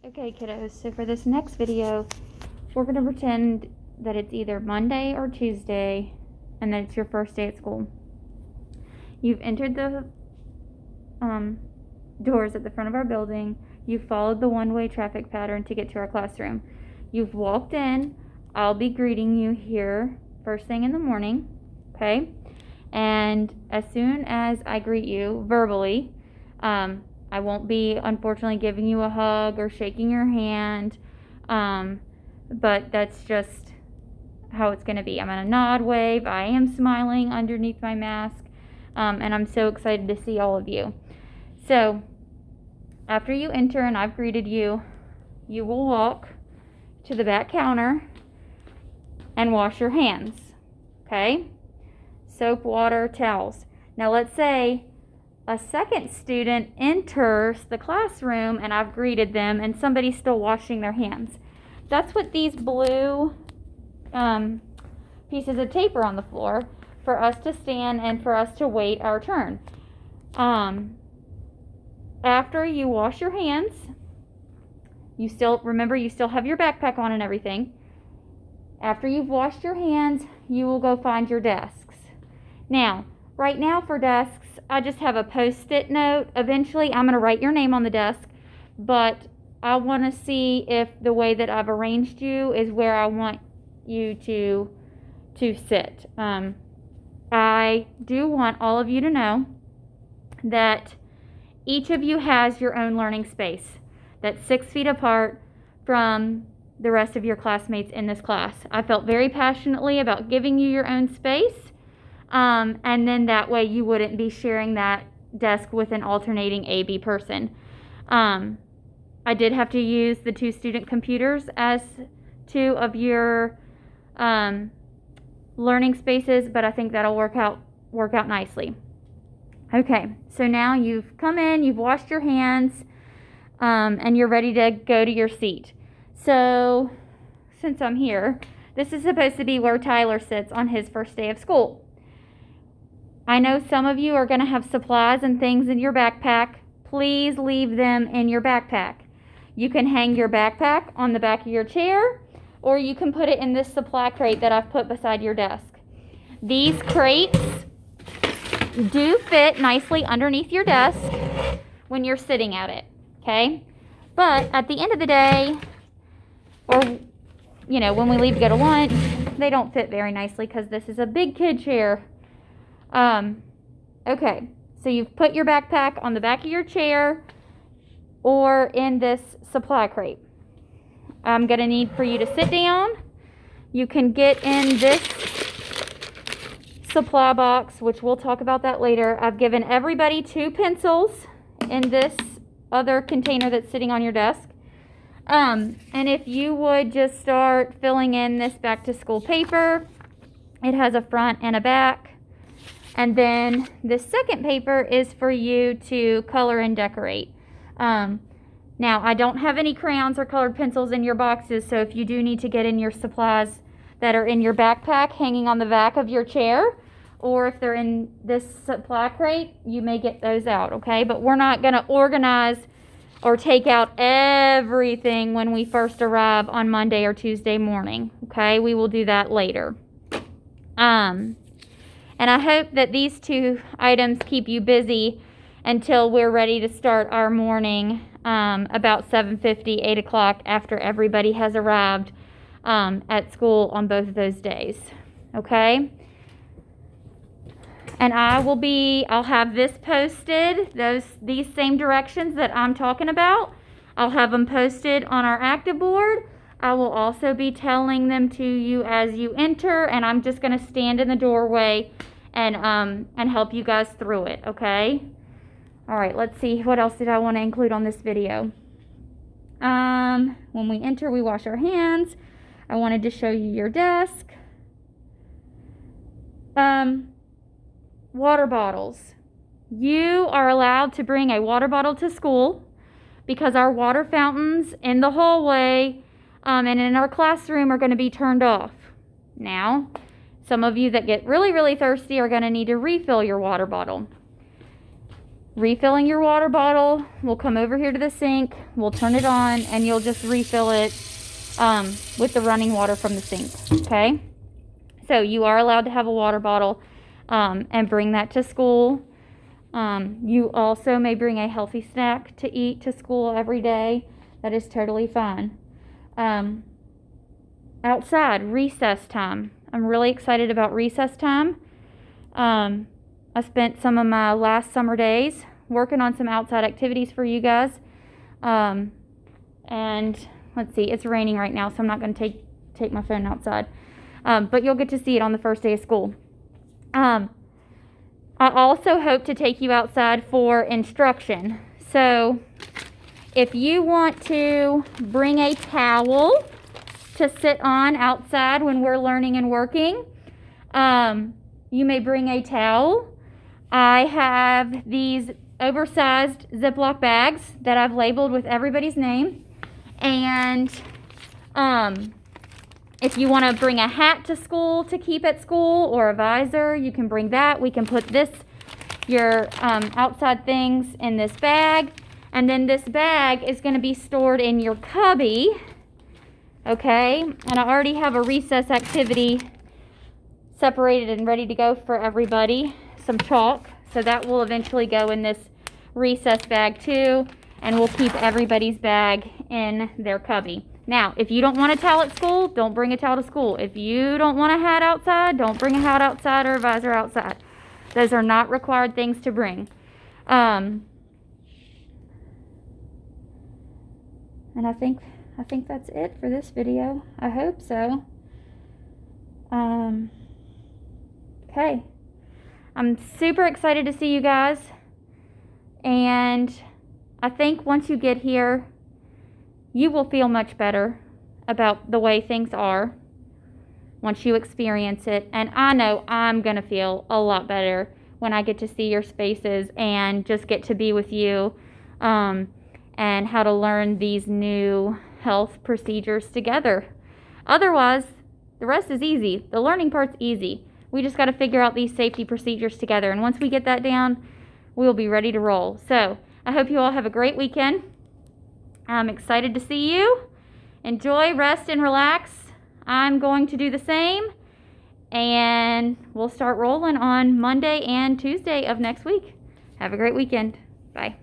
Okay, kiddos, so for this next video, we're going to pretend that it's either Monday or Tuesday, and that it's your first day at school. You've entered the doors at the front of our building. You've followed the one-way traffic pattern to get to our classroom. You've walked in. I'll be greeting you here first thing in the morning, okay? And as soon as I greet you verbally, I won't be, unfortunately, giving you a hug or shaking your hand, but that's just how it's going to be. I'm going to nod, wave. I am smiling underneath my mask, and I'm so excited to see all of you. So, after you enter and I've greeted you, you will walk to the back counter and wash your hands, okay? Soap, water, towels. Now, let's say a second student enters the classroom and I've greeted them and somebody's still washing their hands. That's what these blue pieces of tape are on the floor for us to stand and for us to wait our turn. After you wash your hands, you still have your backpack on and everything. After you've washed your hands, you will go find your desks. Now, right now for desks, I just have a Post-it note. Eventually, I'm going to write your name on the desk, but I want to see if the way that I've arranged you is where I want you to sit. I do want all of you to know that each of you has your own learning space that's 6 feet apart from the rest of your classmates in this class. I felt very passionately about giving you your own space. And then that way you wouldn't be sharing that desk with an alternating AB person. I did have to use the 2 student computers as 2 of your learning spaces, but I think that'll work out nicely. Okay, so now you've come in, you've washed your hands, and you're ready to go to your seat. So, since I'm here, this is supposed to be where Tyler sits on his first day of school. I know some of you are going to have supplies and things in your backpack. Please leave them in your backpack. You can hang your backpack on the back of your chair, or you can put it in this supply crate that I've put beside your desk. These crates do fit nicely underneath your desk when you're sitting at it, okay? But at the end of the day, or, when we leave to go to lunch, they don't fit very nicely because this is a big kid chair. Okay, so you've put your backpack on the back of your chair or in this supply crate. I'm going to need for you to sit down. You can get in this supply box, which we'll talk about that later. I've given everybody 2 pencils in this other container that's sitting on your desk. And if you would just start filling in this back to school paper, it has a front and a back. And then the second paper is for you to color and decorate. Now, I don't have any crayons or colored pencils in your boxes, so if you do need to get in your supplies that are in your backpack hanging on the back of your chair, or if they're in this supply crate, you may get those out, okay? But we're not going to organize or take out everything when we first arrive on Monday or Tuesday morning, okay? We will do that later. And I hope that these 2 items keep you busy until we're ready to start our morning about 7:50, 8 o'clock after everybody has arrived at school on both of those days. Okay? And I'll have this posted, these same directions that I'm talking about. I'll have them posted on our active board. I will also be telling them to you as you enter, and I'm just going to stand in the doorway and help you guys through it, okay? All right, let's see. What else did I want to include on this video? When we enter, we wash our hands. I wanted to show you your desk. Water bottles. You are allowed to bring a water bottle to school because our water fountains in the hallway and in our classroom are going to be turned off. Now, some of you that get really, really thirsty are going to need to refill your water bottle. refilling your water bottle. We'll come over here to the sink, we'll turn it on, and you'll just refill it with the running water from the sink, okay? So you are allowed to have a water bottle and bring that to school. You also may bring a healthy snack to eat to school every day. That is totally fine. Outside, recess time. I'm really excited about recess time. I spent some of my last summer days working on some outside activities for you guys. And let's see, it's raining right now, so I'm not going to take my phone outside. But you'll get to see it on the first day of school. I also hope to take you outside for instruction. So if you want to bring a towel to sit on outside when we're learning and working, you may bring a towel. I have these oversized Ziploc bags that I've labeled with everybody's name. And if you want to bring a hat to school to keep at school, or a visor, you can bring that. We can put your outside things in this bag. And then this bag is going to be stored in your cubby. Okay? And I already have a recess activity separated and ready to go for everybody. Some chalk. So that will eventually go in this recess bag too. And we'll keep everybody's bag in their cubby. Now, if you don't want a towel at school, don't bring a towel to school. If you don't want a hat outside, don't bring a hat outside or a visor outside. Those are not required things to bring. And I think that's it for this video. I hope so. Okay. I'm super excited to see you guys. And I think once you get here, you will feel much better about the way things are once you experience it. And I know I'm going to feel a lot better when I get to see your spaces and just get to be with you, and how to learn these new health procedures together. Otherwise, the rest is easy. The learning part's easy. We just got to figure out these safety procedures together. And once we get that down, we'll be ready to roll. So I hope you all have a great weekend. I'm excited to see you. Enjoy, rest, and relax. I'm going to do the same. And we'll start rolling on Monday and Tuesday of next week. Have a great weekend. Bye.